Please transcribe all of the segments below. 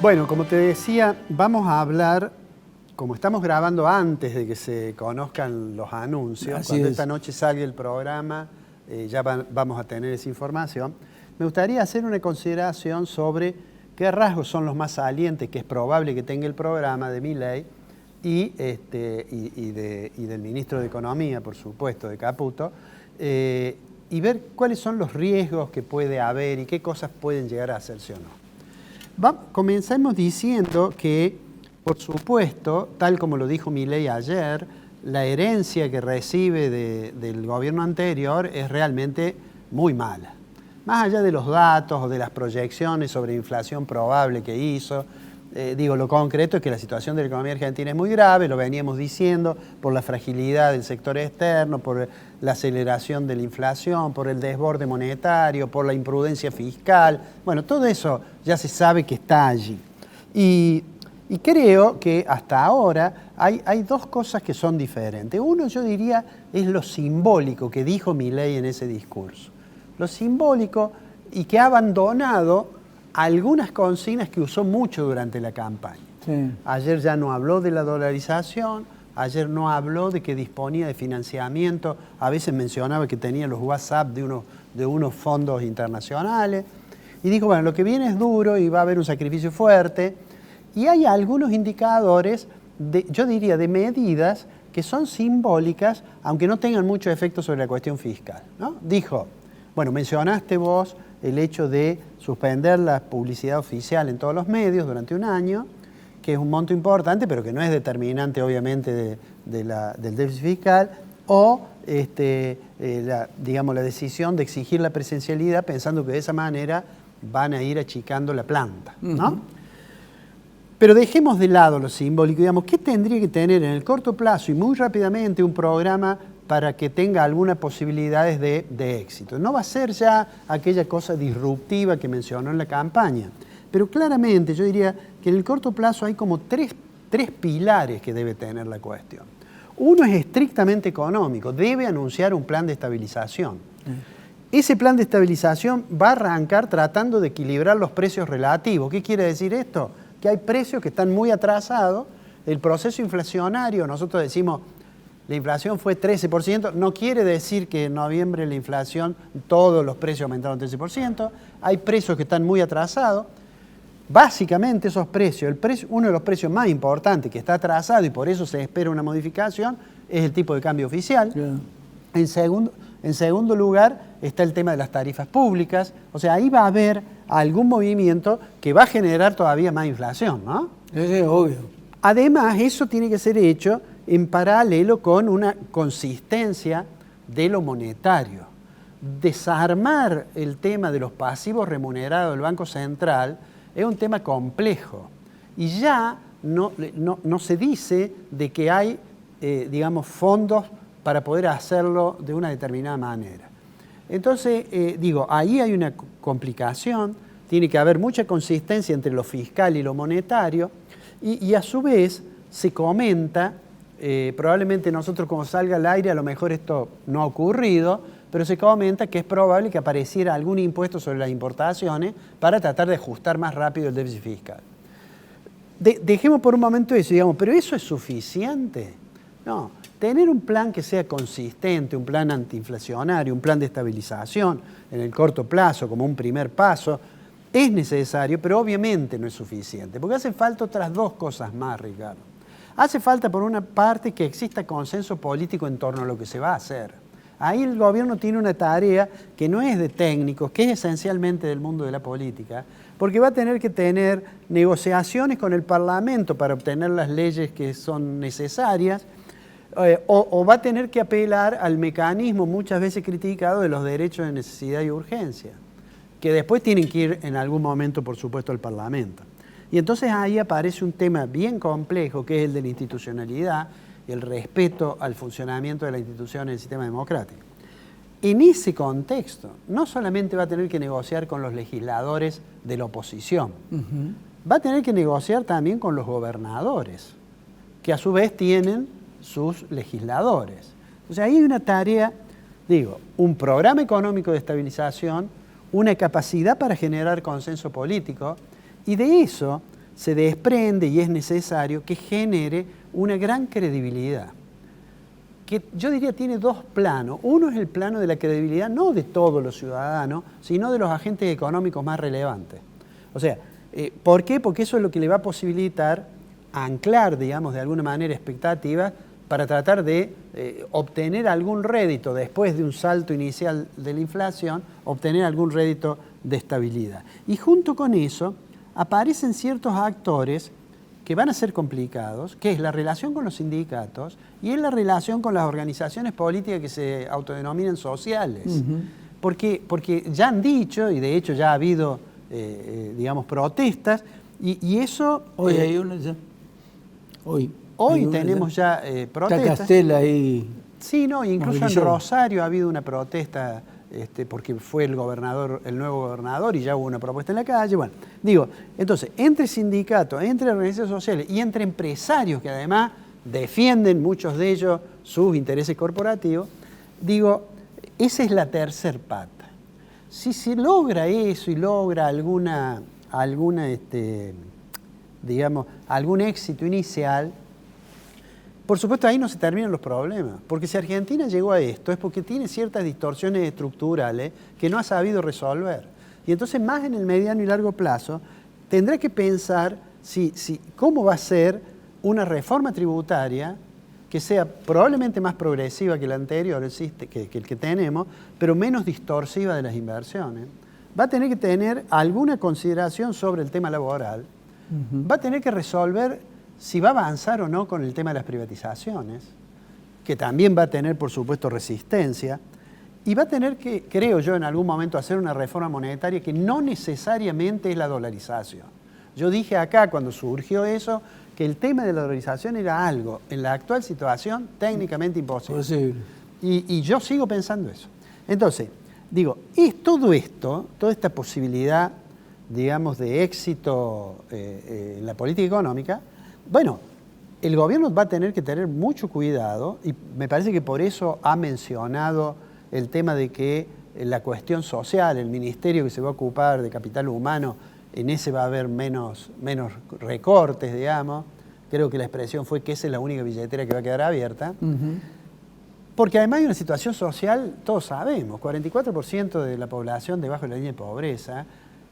Bueno, como te decía, vamos a hablar, como estamos grabando antes de que se conozcan los anuncios, Así cuando es. esta noche salga el programa, vamos a tener esa información. Me gustaría hacer una consideración sobre qué rasgos son los más salientes que es probable que tenga el programa de Milei y del ministro de Economía, por supuesto, de Caputo, y ver cuáles son los riesgos que puede haber y qué cosas pueden llegar a hacerse o no. Comencemos diciendo que, por supuesto, tal como lo dijo Milei ayer, la herencia que recibe del gobierno anterior es realmente muy mala. Más allá de los datos o de las proyecciones sobre inflación probable que hizo, lo concreto es que la situación de la economía argentina es muy grave, lo veníamos diciendo, por la fragilidad del sector externo, por la aceleración de la inflación, por el desborde monetario, por la imprudencia fiscal. Bueno, todo eso ya se sabe que está allí. Y creo que hasta ahora hay dos cosas que son diferentes. Uno, yo diría, es lo simbólico que dijo Milei en ese discurso. Lo simbólico y que ha abandonado algunas consignas que usó mucho durante la campaña. Sí. Ayer ya no habló de la dolarización, ayer no habló de que disponía de financiamiento, a veces mencionaba que tenía los WhatsApp de unos fondos internacionales, y dijo, bueno, lo que viene es duro y va a haber un sacrificio fuerte, y hay algunos indicadores, yo diría, de medidas que son simbólicas, aunque no tengan mucho efecto sobre la cuestión fiscal, ¿no? Dijo, bueno, mencionaste vos el hecho de suspender la publicidad oficial en todos los medios durante un año, que es un monto importante, pero que no es determinante, obviamente, del déficit fiscal, o la decisión de exigir la presencialidad pensando que de esa manera van a ir achicando la planta, ¿no? Uh-huh. Pero dejemos de lado lo simbólico, digamos, ¿qué tendría que tener en el corto plazo y muy rápidamente un programa para que tenga algunas posibilidades de éxito? No va a ser ya aquella cosa disruptiva que mencionó en la campaña, pero claramente yo diría que en el corto plazo hay como tres pilares que debe tener la cuestión. Uno es estrictamente económico, debe anunciar un plan de estabilización. Ese plan de estabilización va a arrancar tratando de equilibrar los precios relativos. ¿Qué quiere decir esto? Que hay precios que están muy atrasados, el proceso inflacionario, nosotros decimos, la inflación fue 13%, no quiere decir que en noviembre la inflación, todos los precios aumentaron 13%, hay precios que están muy atrasados. Básicamente esos precios, uno de los precios más importantes que está atrasado y por eso se espera una modificación, es el tipo de cambio oficial. Yeah. En segundo lugar está el tema de las tarifas públicas, o sea, ahí va a haber algún movimiento que va a generar todavía más inflación, ¿no? Eso es obvio. Además, eso tiene que ser hecho en paralelo con una consistencia de lo monetario. Desarmar el tema de los pasivos remunerados del Banco Central es un tema complejo y ya no se dice de que hay, fondos para poder hacerlo de una determinada manera. Entonces, ahí hay una complicación, tiene que haber mucha consistencia entre lo fiscal y lo monetario y a su vez se comenta, probablemente nosotros como salga al aire, a lo mejor esto no ha ocurrido, pero se comenta que es probable que apareciera algún impuesto sobre las importaciones para tratar de ajustar más rápido el déficit fiscal. Dejemos por un momento eso, pero ¿eso es suficiente? No, tener un plan que sea consistente, un plan antiinflacionario, un plan de estabilización en el corto plazo como un primer paso, es necesario, pero obviamente no es suficiente, porque hace falta otras dos cosas más, Ricardo. Hace falta, por una parte, que exista consenso político en torno a lo que se va a hacer. Ahí el gobierno tiene una tarea que no es de técnicos, que es esencialmente del mundo de la política, porque va a tener que tener negociaciones con el Parlamento para obtener las leyes que son necesarias, o va a tener que apelar al mecanismo muchas veces criticado de los derechos de necesidad y urgencia, que después tienen que ir en algún momento, por supuesto, al Parlamento. Y entonces ahí aparece un tema bien complejo, que es el de la institucionalidad y el respeto al funcionamiento de la institución en el sistema democrático. En ese contexto, no solamente va a tener que negociar con los legisladores de la oposición, va a tener que negociar también con los gobernadores, que a su vez tienen sus legisladores. O sea, ahí hay una tarea, un programa económico de estabilización, una capacidad para generar consenso político, y de eso se desprende y es necesario que genere una gran credibilidad, que yo diría tiene dos planos. Uno es el plano de la credibilidad no de todos los ciudadanos, sino de los agentes económicos más relevantes. O sea, ¿por qué? Porque eso es lo que le va a posibilitar anclar, digamos, de alguna manera expectativas para tratar de obtener algún rédito después de un salto inicial de la inflación, obtener algún rédito de estabilidad. Y junto con eso aparecen ciertos actores que van a ser complicados, que es la relación con los sindicatos y es la relación con las organizaciones políticas que se autodenominan sociales. Porque ya han dicho, y de hecho ya ha habido, digamos, protestas, y eso... Hoy hay una ya. Hoy tenemos ya protestas. Está Castel ahí. Sí, no, incluso en Rosario ha habido una protesta porque fue el nuevo gobernador y ya hubo una propuesta en la calle. Bueno, digo, entonces, entre sindicatos, entre organizaciones sociales y entre empresarios que además defienden muchos de ellos sus intereses corporativos, digo, esa es la tercer pata. Si se logra eso y logra digamos, algún éxito inicial, por supuesto ahí no se terminan los problemas, porque si Argentina llegó a esto es porque tiene ciertas distorsiones estructurales que no ha sabido resolver. Y entonces más en el mediano y largo plazo tendrá que pensar cómo va a ser una reforma tributaria que sea probablemente más progresiva que la anterior, que el que tenemos, pero menos distorsiva de las inversiones. Va a tener que tener alguna consideración sobre el tema laboral, va a tener que resolver si va a avanzar o no con el tema de las privatizaciones, que también va a tener, por supuesto, resistencia, y va a tener que, creo yo, en algún momento hacer una reforma monetaria que no necesariamente es la dolarización. Yo dije acá, cuando surgió eso, que el tema de la dolarización era algo, en la actual situación, técnicamente imposible. Y yo sigo pensando eso. Entonces, digo, todo esto, toda esta posibilidad, digamos, de éxito en la política económica, bueno, el gobierno va a tener que tener mucho cuidado y me parece que por eso ha mencionado el tema de que la cuestión social, el ministerio que se va a ocupar de capital humano, en ese va a haber menos recortes, digamos. Creo que la expresión fue que esa es la única billetera que va a quedar abierta. Porque además hay una situación social, todos sabemos, 44% de la población debajo de la línea de pobreza,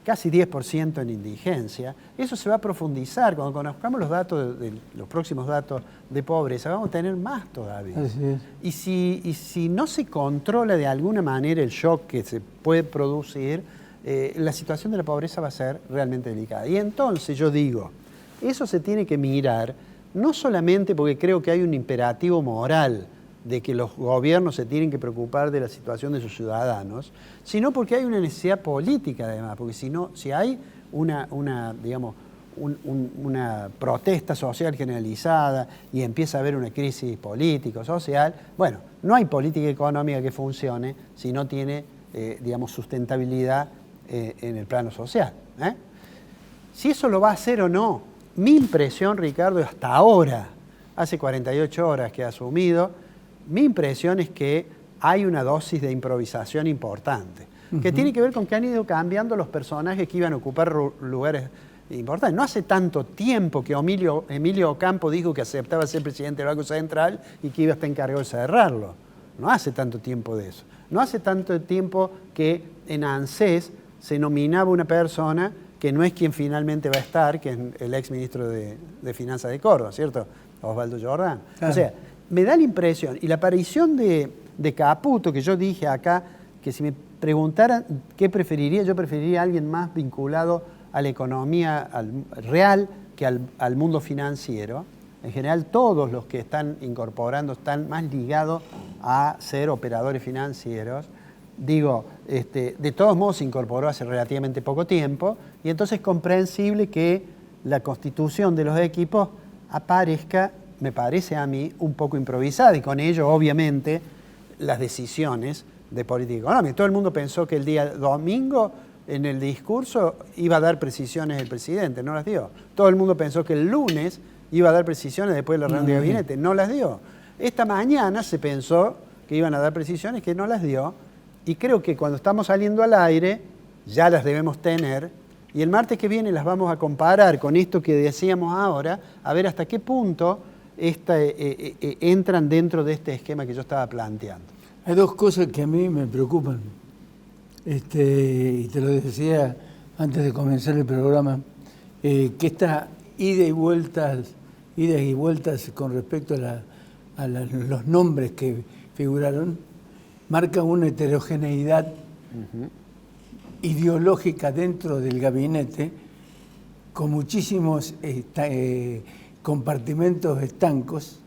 casi 10% en indigencia. Eso se va a profundizar. Cuando conozcamos los datos, los próximos datos de pobreza, vamos a tener más todavía. Y si no se controla de alguna manera el shock que se puede producir, la situación de la pobreza va a ser realmente delicada. Y entonces yo digo, eso se tiene que mirar, no solamente porque creo que hay un imperativo moral de que los gobiernos se tienen que preocupar de la situación de sus ciudadanos, sino porque hay una necesidad política además, porque si hay una protesta social generalizada y empieza a haber una crisis político-social, bueno, no hay política económica que funcione si no tiene, sustentabilidad en el plano social. Si eso lo va a hacer o no, mi impresión, Ricardo, hasta ahora, hace 48 horas que he asumido, mi impresión es que hay una dosis de improvisación importante, que tiene que ver con que han ido cambiando los personajes que iban a ocupar lugares importantes. No hace tanto tiempo que Emilio Ocampo dijo que aceptaba ser presidente del Banco Central y que iba a estar encargado de cerrarlo. No hace tanto tiempo de eso. No hace tanto tiempo que en ANSES se nominaba una persona que no es quien finalmente va a estar, que es el exministro de Finanzas de Córdoba, ¿cierto? Osvaldo Jordán. O sea, me da la impresión, y la aparición de Caputo, que yo dije acá, que si me preguntaran qué preferiría, yo preferiría a alguien más vinculado a la economía real que al mundo financiero. En general, todos los que están incorporando están más ligados a ser operadores financieros. Digo, de todos modos se incorporó hace relativamente poco tiempo, y entonces es comprensible que la constitución de los equipos aparezca, me parece a mí, un poco improvisada, y con ello, obviamente, las decisiones de política económica. Todo el mundo pensó que el día domingo, en el discurso, iba a dar precisiones el presidente, no las dio. Todo el mundo pensó que el lunes iba a dar precisiones después de la reunión de gabinete, no las dio. Esta mañana se pensó que iban a dar precisiones, que no las dio, y creo que cuando estamos saliendo al aire, ya las debemos tener, Y el martes que viene las vamos a comparar con esto que decíamos ahora, a ver hasta qué punto entran dentro de este esquema que yo estaba planteando. Hay dos cosas que a mí me preocupan. Y te lo decía antes de comenzar el programa, que esta idas y vueltas con respecto a los nombres que figuraron, marca una heterogeneidad ideológica dentro del gabinete, con muchísimos compartimentos estancos,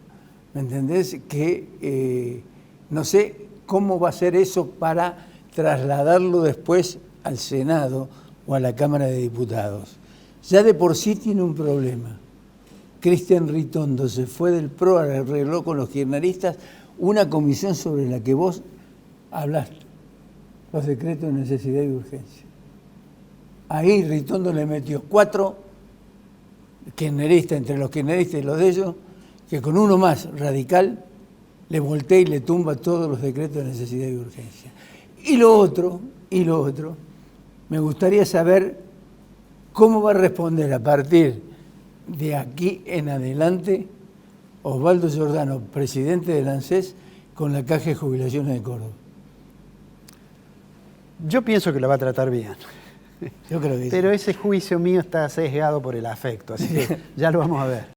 ¿me entendés? Que no sé cómo va a ser eso para trasladarlo después al Senado o a la Cámara de Diputados. Ya de por sí tiene un problema. Cristian Ritondo se fue del PRO, arregló con los kirchneristas una comisión sobre la que vos hablaste, los decretos de necesidad y urgencia. Ahí Ritondo le metió 4 kirchneristas, entre los kirchneristas y los de ellos, que con uno más radical le voltea y le tumba todos los decretos de necesidad y urgencia. Y lo otro, me gustaría saber cómo va a responder a partir de aquí en adelante Osvaldo Giordano, presidente del ANSES, con la Caja de Jubilaciones de Córdoba. Yo pienso que lo va a tratar bien. Yo creo que Pero sí. ese juicio mío está sesgado por el afecto, así que ya lo vamos a ver.